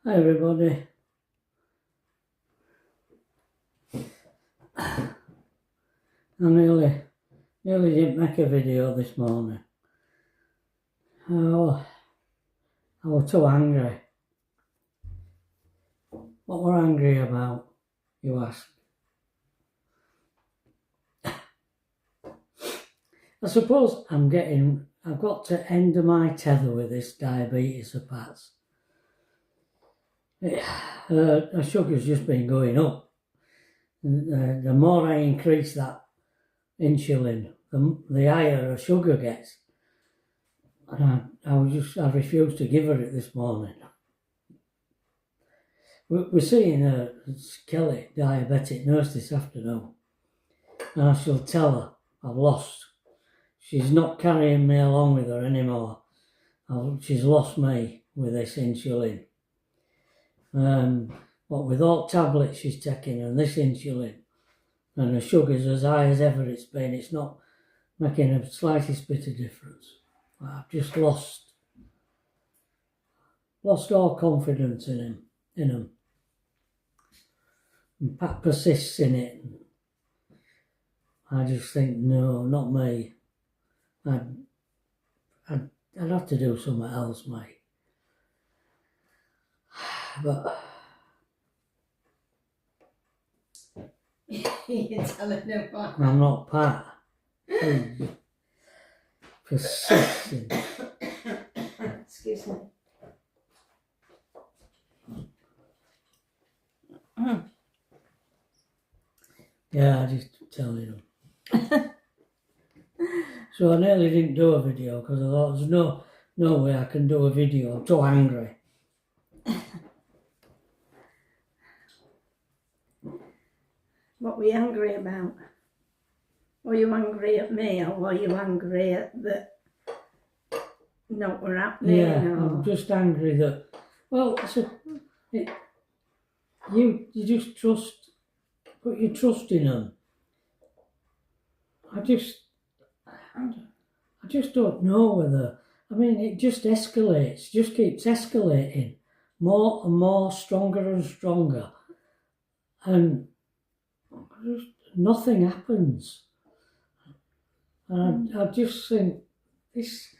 Hi everybody. I nearly didn't make a video this morning. I was too angry. What were I angry about, you ask? I suppose I've got to end my tether with this diabetes of Pat's. Her sugar's just been going up. The more I increase that insulin, the higher her sugar gets. And I refused to give her it this morning. We're seeing Kelly, diabetic nurse, this afternoon, and I shall tell her I've lost. She's not carrying me along with her anymore. She's lost me with this insulin. What with all tablets she's taking and this insulin, and the sugar's as high as ever it's been, it's not making the slightest bit of difference. I've just lost all confidence in them. And Pat persists in it. I just think, no, not me. I'd have to do something else, mate. But You're telling him what? I'm not Pat. Persisting. Excuse me. Yeah, I just telling them. So I nearly didn't do a video because I thought there's no way I can do a video. I'm too angry. What were you angry about? Were you angry at me, or were you angry at that not were happening? Yeah, or... I'm just angry that, well, you just put your trust in them. I just don't know whether, I mean, it just escalates, just keeps escalating, more and more, stronger and stronger, and just nothing happens. And I just think, this,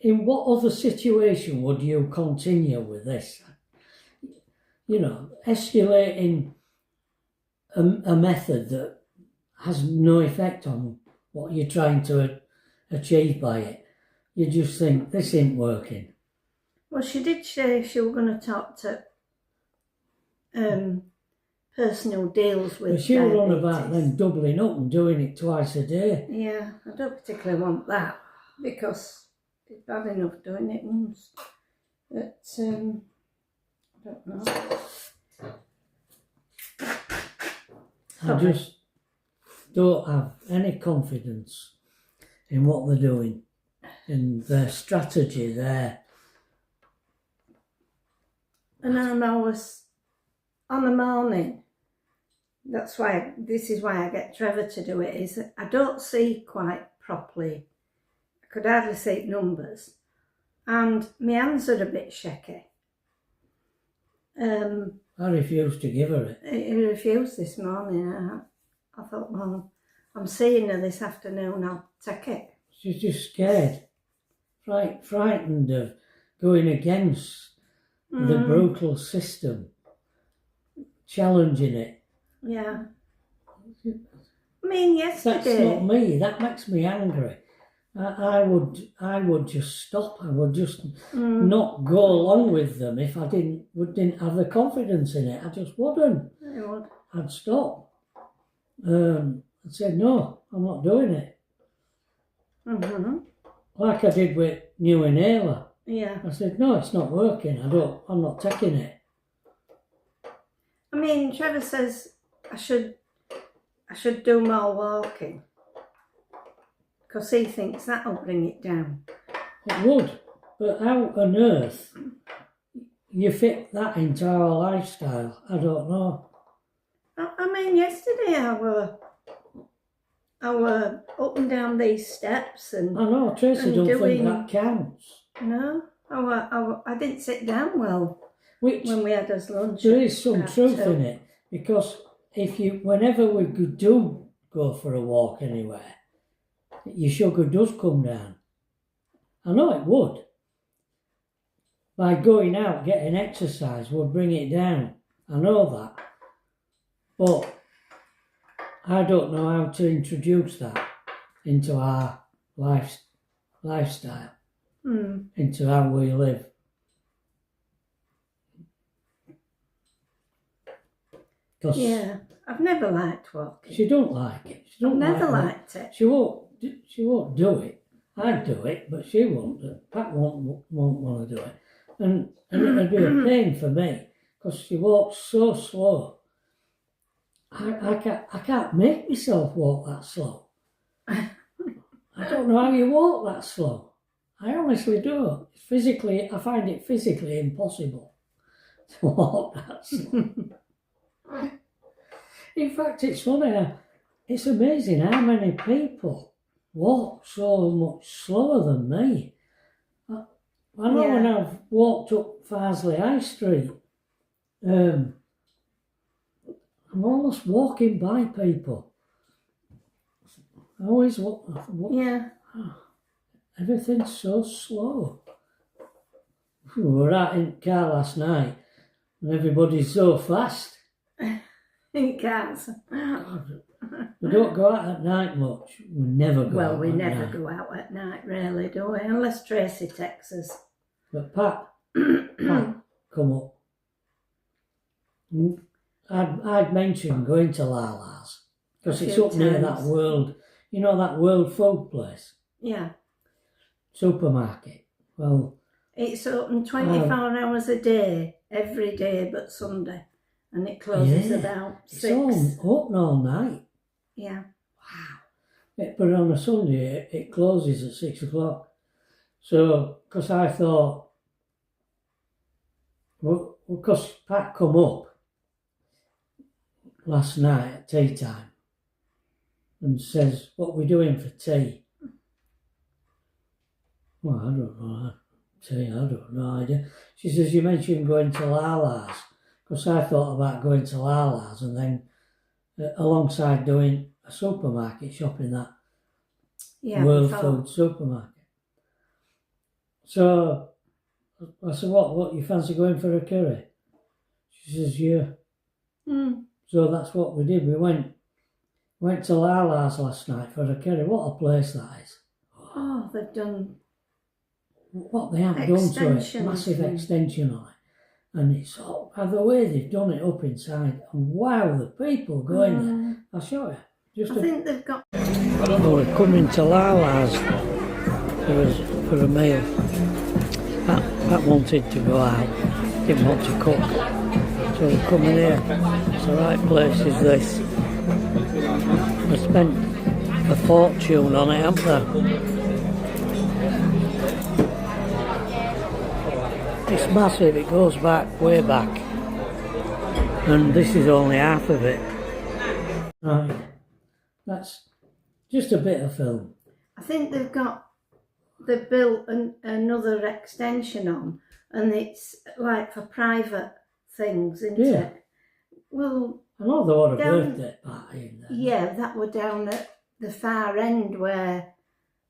in what other situation would you continue with this? You know, escalating a method that has no effect on what you're trying to achieve by it. You just think, this ain't working. Well, she did say she was going to talk to personal deals with But she was on diabetes. about them doubling up and doing it twice a day. Yeah, I don't particularly want that because it's bad enough doing it once. But I don't know. I just don't have any confidence in what they're doing, in their strategy there. And I'm always on the morning. This is why I get Trevor to do it, is I don't see quite properly. I could hardly see numbers. And my hands are a bit shaky. I refused to give her it. He refused this morning. I thought, well, I'm seeing her this afternoon, I'll take it. She's just scared, frightened of going against the brutal system, challenging it. Yeah. I mean, yesterday... That's not me. That makes me angry. I would just stop. I would just not go along with them if I didn't have the confidence in it. I just wouldn't. I'd stop. I'd say, no, I'm not doing it. Like I did with New Inhaler. Yeah. I said, no, it's not working. I'm not taking it. I mean, Trevor says I should do more walking because he thinks that'll bring it down. It would, but how on earth you fit that into our lifestyle? I don't know. I mean, yesterday I were up and down these steps and... I know, Tracy don't think that counts. No, I didn't sit down well. Which when we had us lunch. there is some at truth 2. in it, because whenever we do go for a walk anywhere, your sugar does come down. I know it would. By going out, getting exercise would bring it down. I know that. But I don't know how to introduce that into our lifestyle, into how we live. Yeah, I've never liked walking. She don't like it. I've never liked it. She won't do it. I'd do it, but she won't. Pat won't want to do it, and it'd be a pain for me because she walks so slow. I can't make myself walk that slow. I don't know how you walk that slow. I honestly do. I find it physically impossible to walk that slow. In fact, it's funny. It's amazing how many people walk so much slower than me. I know when I've walked up Farsley High Street, I'm almost walking by people. I always walk. Yeah. Everything's so slow. We were out in the car last night and everybody's so fast. In cars. We don't go out at night much. We never go out. Well, we at never night. go out at night, really, do we? Unless Tracy texts us. But Pat come up. I'd mentioned going to Lala's because it's up near that world, that world food place. Yeah. Supermarket. Well, it's open 24 hours a day, every day but Sunday. And it closes about 6. It's open all night. Yeah. Wow. But on a Sunday, it closes at 6 o'clock. So, because I thought, because Pat come up last night at tea time and says, what are we doing for tea? Well, I don't know. Tea, I don't know idea. She says, you mentioned going to Lala's. Because I thought about going to Lala's and then alongside doing a supermarket shop in that world food supermarket. So I said, what, you fancy going for a curry? She says, yeah. So that's what we did. We went to Lala's last night for a curry. What a place that is. Oh, they've done... What they have done to it, massive extension on it. And it's all, by the way they've done it up inside. And wow, the people going there. I'll show you. I think they've got... We're coming to Lala's for a meal. Pat wanted to go out, didn't want to cook. So we're coming here. It's the right place is this. We spent a fortune on it, haven't they? It's massive, it goes back, way back. And this is only half of it. Right. That's just a bit of film. I think they've built another extension on, and it's like for private things, isn't it? Well, I know there was a birthday party in there. Yeah, that were down at the far end where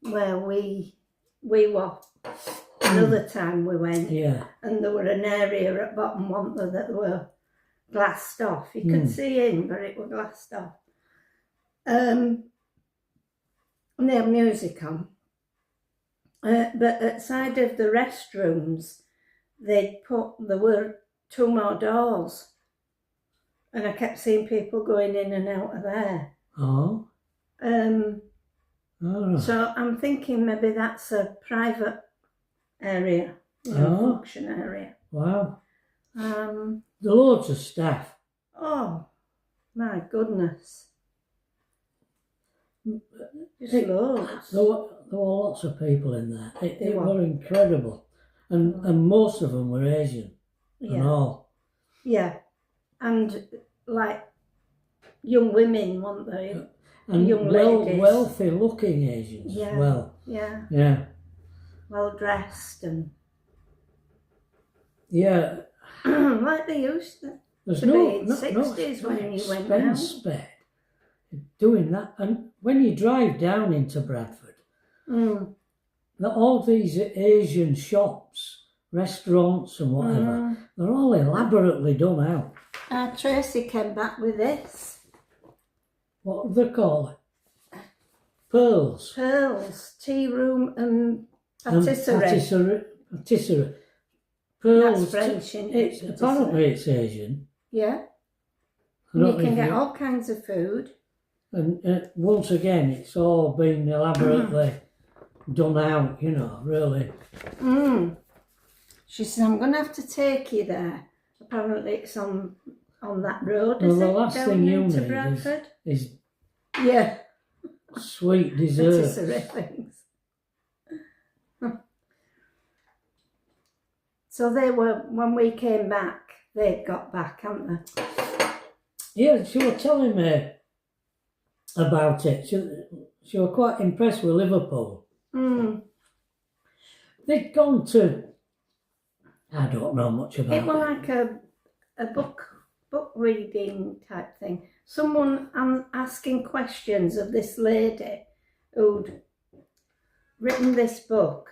we were. Another time we went, and there were an area at bottom, wasn't there, that were glassed off. You could see in, but it was glassed off. And they had music on. But outside of the restrooms, there were 2 more doors. And I kept seeing people going in and out of there. Oh. So I'm thinking maybe that's a private area, function area. Wow. The loads of staff. Oh, my goodness. Just loads. There were lots of people in there. It were incredible. And most of them were Asian. And all. Yeah. And like young women, weren't they? And young ladies. Wealthy looking Asians as well. Yeah. Yeah. Well dressed and... Yeah, like they used to. There's To no, be in no, 60s no when you went expense out. spared doing that. And when you drive down into Bradford, all these Asian shops, restaurants and whatever, they're all elaborately done out. Tracy came back with this. What do they call it? Pearls. Pearls, tea room and patisserie. Patisserie. Pearls. That's French, isn't it? Apparently it's Asian. Yeah. And you can get all kinds of food. And once again, it's all been elaborately done out, you know, really. She says, I'm going to have to take you there. Apparently it's on that road, Well, is the it? last Down thing you into need Bradford? is Yeah. sweet desserts. Patisserie things. So they were, when we came back, they'd got back, hadn't they? Yeah, she was telling me about it. She was quite impressed with Liverpool. They'd gone to, I don't know much about it. It was like a book reading type thing. Someone asking questions of this lady who'd written this book,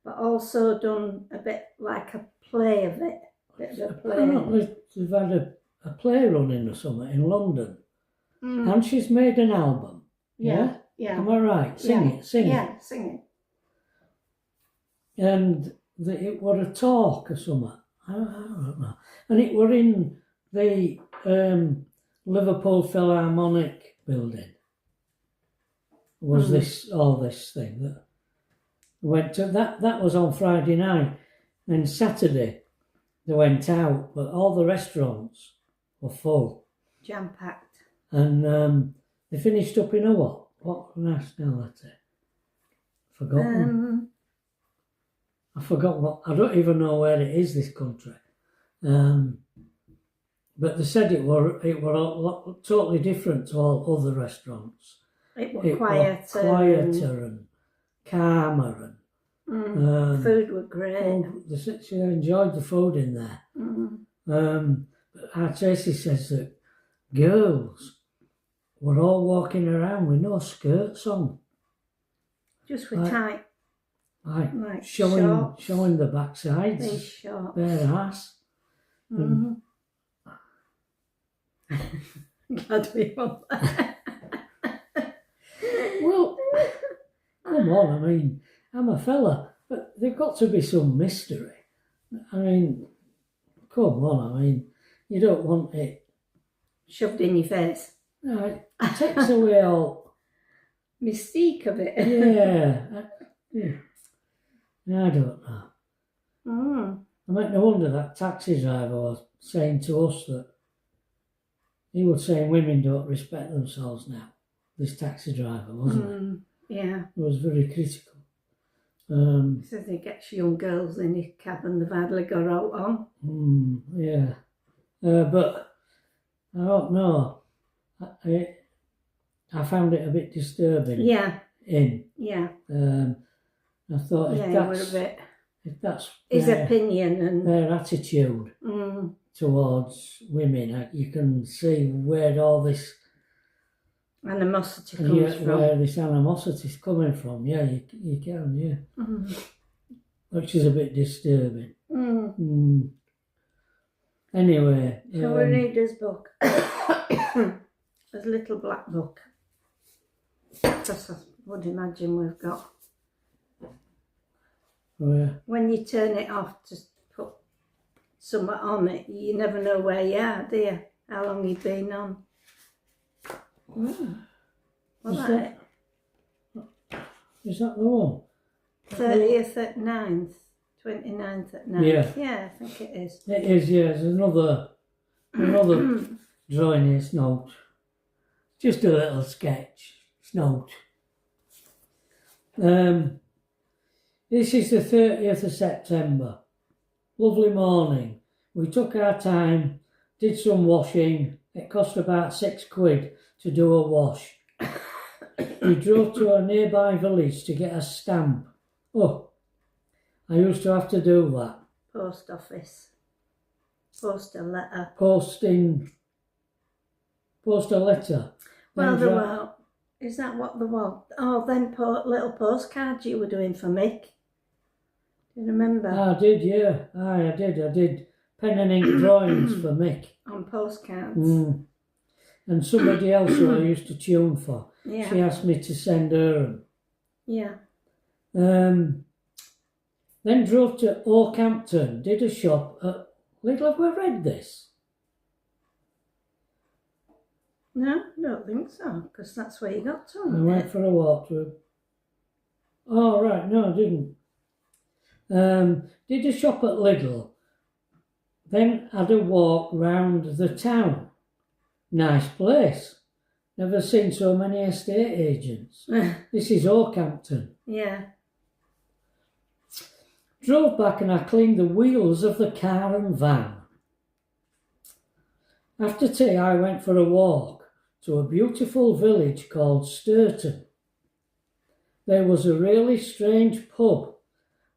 but also done a bit like a play of it. Bit of a play. Apparently they've had a play running or something in London. And she's made an album. Yeah? Am I right? Sing it. Yeah, sing it. And it was a talk or something. I don't know. And it were in the Liverpool Philharmonic building. Was this thing that went to that was on Friday night. Then Saturday they went out, but all the restaurants were full. Jam packed. And they finished up in a what? What nationality? Forgotten. I forgot what. I don't even know where it is. This country. But they said it were totally different to all other restaurants. It was quieter and calmer and food was great. She enjoyed the food in there. But our Tracy says that girls were all walking around with no skirts on. Just with tight. Like showing the backsides. These shorts. Bare ass. Glad we won that. Well, come on, I mean, I'm a fella, but there's got to be some mystery. I mean, come on, I mean, you don't want it shoved in your face. No, it takes away all mystique of it. Yeah. I don't know. I mean, no wonder that taxi driver was saying to us that he was saying women don't respect themselves now. This taxi driver, wasn't he? Yeah. He was very critical. He says he gets young girls in his cab and they've hardly got out on. Yeah. But I don't know. I found it a bit disturbing. Yeah. Yeah. I thought if that's his opinion and their attitude towards women, you can see where all this animosity comes from. Where this animosity is coming from. Yeah, you can. Yeah. Which is a bit disturbing. Anyway. Shall we read his book? His little black book. Because I would imagine we've got. When you turn it off to put something on it, you never know where you are, do you? How long you've been on. Is that the one? 30th at 9th, 29th at 9th. Yeah, I think it is. It is, yeah. There's another drawing here, note. Just a little sketch. Note. This is the 30th of September. Lovely morning. We took our time, did some washing. It cost about £6 to do a wash. We drove to a nearby village to get a stamp. Oh, I used to have to do that. Post office. Post a letter. Post a letter. Well, there were. Is that what there was? Oh, then little postcards you were doing for Mick. Do you remember? I did, yeah. I did pen and ink drawings for Mick. On postcards. And somebody else who I used to tune for. Yeah. She asked me to send her them. Yeah. Then drove to Oakhampton, did a shop at Lidl. Have we read this? No, I don't think so, because that's where you got to. I went for a walk to. Oh, right, no, I didn't. Did a shop at Lidl, then had a walk round the town. Nice place. Never seen so many estate agents. This is Oakhampton. Yeah. Drove back and I cleaned the wheels of the car and van. After tea I went for a walk to a beautiful village called Sturton. There was a really strange pub,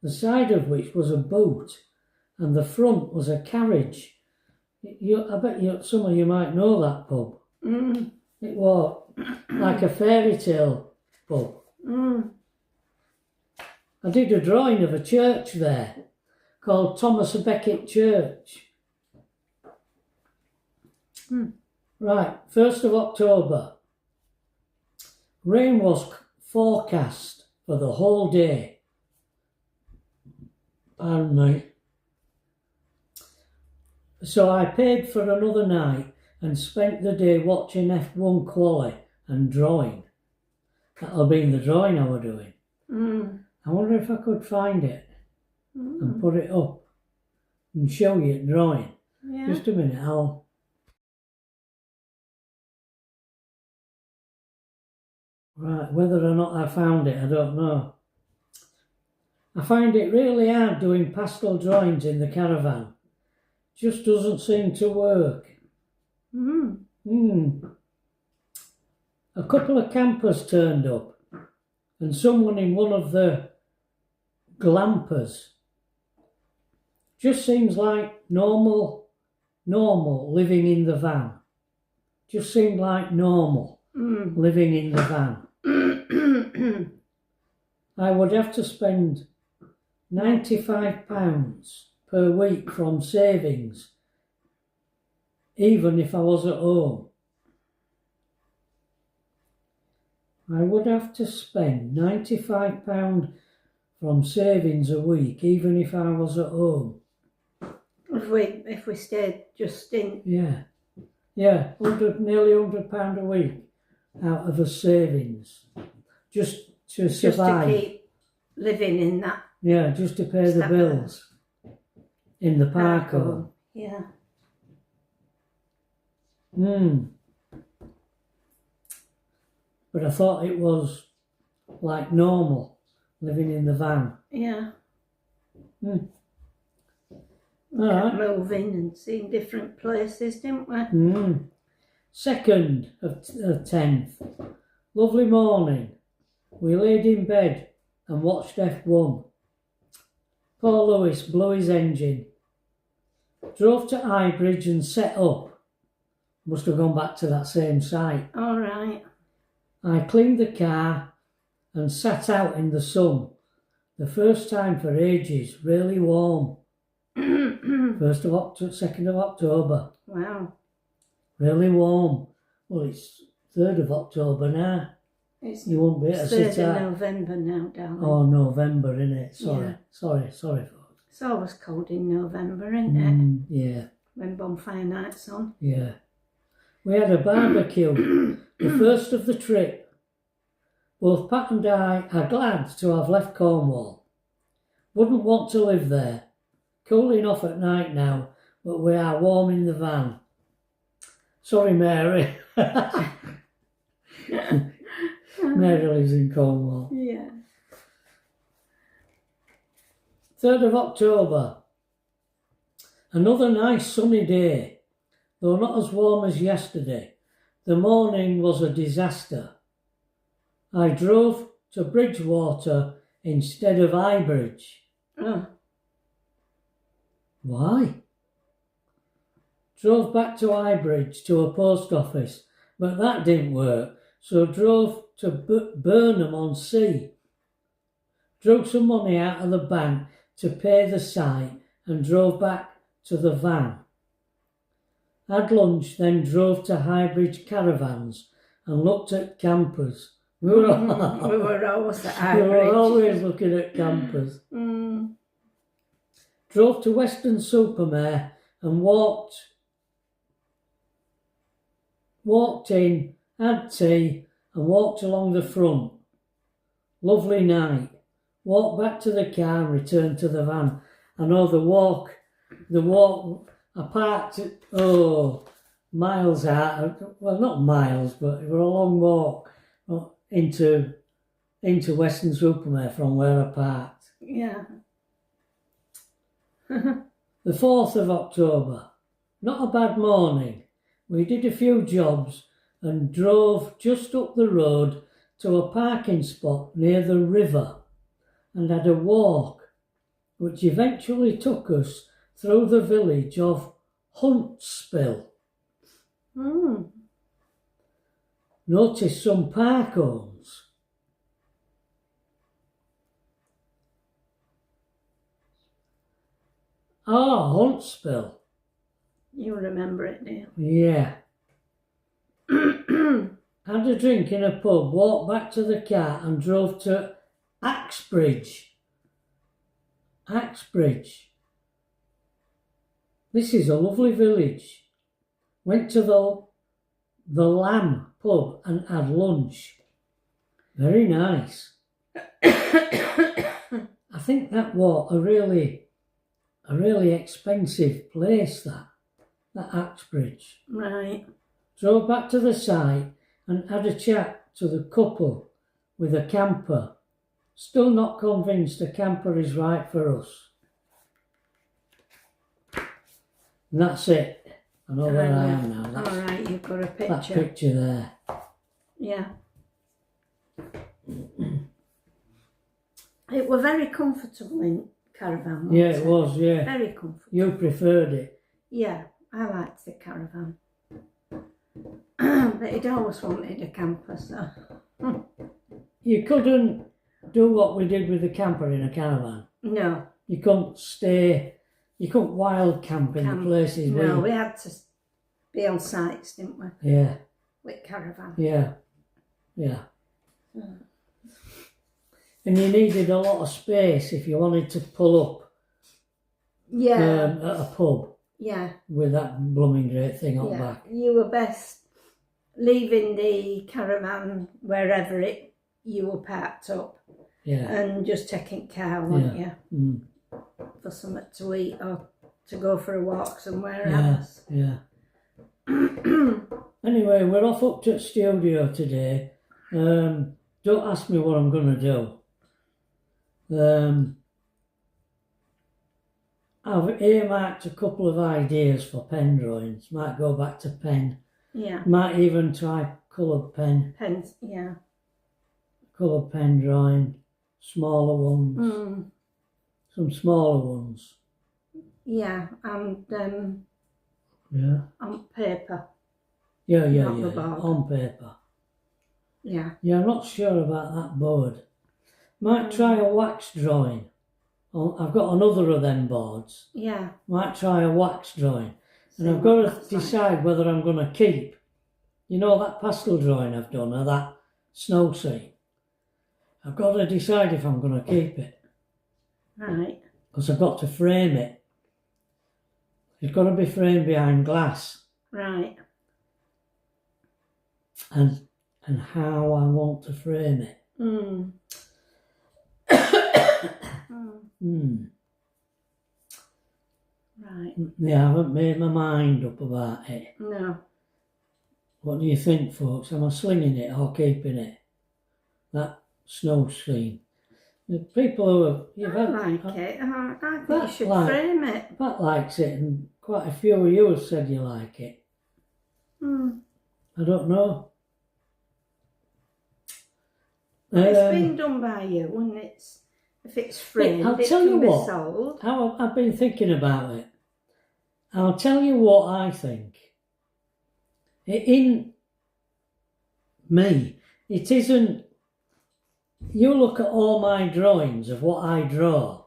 the side of which was a boat and the front was a carriage. I bet some of you might know that pub. It was like a fairy tale pub. I did a drawing of a church there called Thomas a Becket Church. Right, 1st of October. Rain was forecast for the whole day. Pardon me. So I paid for another night and spent the day watching F1 quali and drawing. That'll be in the drawing I were doing. I wonder if I could find it and put it up and show you it drawing. Yeah. Just a minute, Right, whether or not I found it, I don't know. I find it really hard doing pastel drawings in the caravan. Just doesn't seem to work. A couple of campers turned up and someone in one of the glampers. Just seems like normal living in the van. Just seemed like normal living in the van. I would have to spend £95 per week from savings, even if I was at home. I would have to spend £95 from savings a week, even if I was at home. If we stayed just in. Yeah, nearly £100 a week out of a savings, just to survive. Just to keep living in that. Yeah, just to pay the bills in the park home. Yeah. But I thought it was like normal living in the van. Yeah. All right. Moving and seeing different places, didn't we? 2nd of 10th. Lovely morning. We laid in bed and watched F1. Poor Lewis blew his engine. Drove to Highbridge and set up. Must have gone back to that same site. All right. I cleaned the car and sat out in the sun. The first time for ages, really warm. 2nd of October. Wow. Really warm. Well, it's 3rd of October now. You won't be able to sit out. 3rd of November now, darling. Oh, November, innit? Yeah. Sorry, folks. It's always cold in November, isn't it? Yeah. When bonfire night's on. Yeah. We had a barbecue, the first of the trip. Both Pat and I are glad to have left Cornwall. Wouldn't want to live there. Cooling off at night now, but we are warm in the van. Sorry, Mary. Mary lives in Cornwall. Yeah. 3rd of October. Another nice sunny day, though not as warm as yesterday. The morning was a disaster. I drove to Bridgewater instead of Highbridge. Oh. Why? drove back to Highbridge to a post office, but that didn't work, so drove to Burnham-on-Sea. Drug some money out of the bank to pay the site and drove back to the van. Had lunch, then drove to Highbridge Caravans and looked at campers. We were always at Highbridge. We were always looking at campers. Drove to Weston-super-Mare and walked in, had tea and walked along the front. Lovely night. Walked back to the car and returned to the van. I know the walk, I parked miles out, well not miles, but it was a long walk into Weston-super-Mare from where I parked. Yeah. The 4th of October, not a bad morning. We did a few jobs and drove just up the road to a parking spot near the river and had a walk, which eventually took us through the village of Huntsville. Noticed some park homes. Huntsville. You remember it, do you? Yeah. Had a drink in a pub, walked back to the car and drove to Axbridge. This is a lovely village. Went to the Lamb pub and had lunch. Very nice. I think that was a really expensive place, that Axbridge. Right. Drove back to the site and had a chat to the couple with a camper. Still not convinced a camper is right for us. And that's it. I know where I am now. That's, all right, you've got a picture. That picture there. Yeah. It was very comfortable in caravan. Yeah, it was, yeah. Very comfortable. You preferred it? Yeah, I liked the caravan. But he'd always wanted a camper, so... You couldn't do what we did with the camper in a caravan. No. You couldn't wild camp in the places. No, we had to be on sites, didn't we? Yeah. With caravan. Yeah. And you needed a lot of space if you wanted to pull up. Yeah. At a pub. Yeah. With that blooming great thing on back. You were best leaving the caravan wherever you were parked up. Yeah. And just taking car, weren't you? For something to eat or to go for a walk somewhere else. Yeah. Anyway, we're off up to the studio today. Don't ask me what I'm going to do. I've earmarked a couple of ideas for pen drawings. Might go back to pen. Yeah. Might even try coloured pen. Pens, yeah. Coloured pen drawing. Smaller ones. Some smaller ones. Yeah, and on paper. Yeah. On paper. Yeah. Yeah, I'm not sure about that board. Might try a wax drawing. I've got another of them boards. Yeah. Might try a wax drawing. And I've got to decide whether I'm going to keep, that pastel drawing I've done of that snow scene. I've got to decide if I'm going to keep it. Right. Because I've got to frame it. It's got to be framed behind glass. Right. And how I want to frame it. Right. Yeah, I haven't made my mind up about it. No. What do you think, folks? Am I slinging it or keeping it? That snow scene. The people who have... I like it. I think you should frame it. Pat likes it, and quite a few of you have said you like it. I don't know. It's been done by you, and if it's framed, I'll tell you be what, sold. I've been thinking about it. I'll tell you what I think. In me, it isn't. You look at all my drawings of what I draw,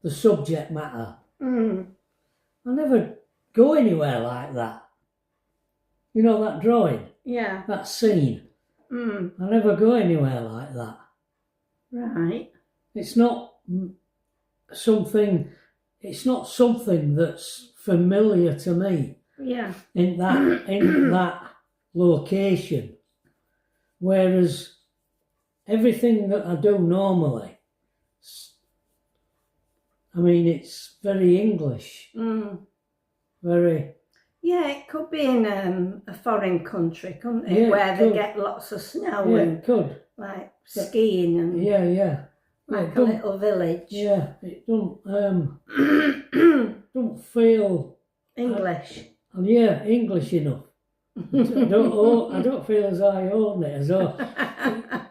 the subject matter. I never go anywhere like that. You know that drawing? Yeah. That scene? I never go anywhere like that. Right. It's not something that's familiar to me. Yeah. In that location. Whereas everything that I do normally, I mean, it's very English. Very. Yeah, it could be in a foreign country, couldn't it? Yeah, where it they could. get lots of snow Yeah, and it could. like skiing and Yeah. like It a little village. Yeah, it don't don't feel English. English enough. I don't feel as I own it as though. I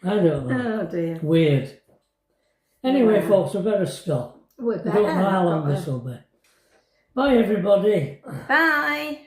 don't know. Oh dear. Weird. Anyway, Yeah. folks, I better stop. We I don't know how long this will be. Bye, everybody. Bye.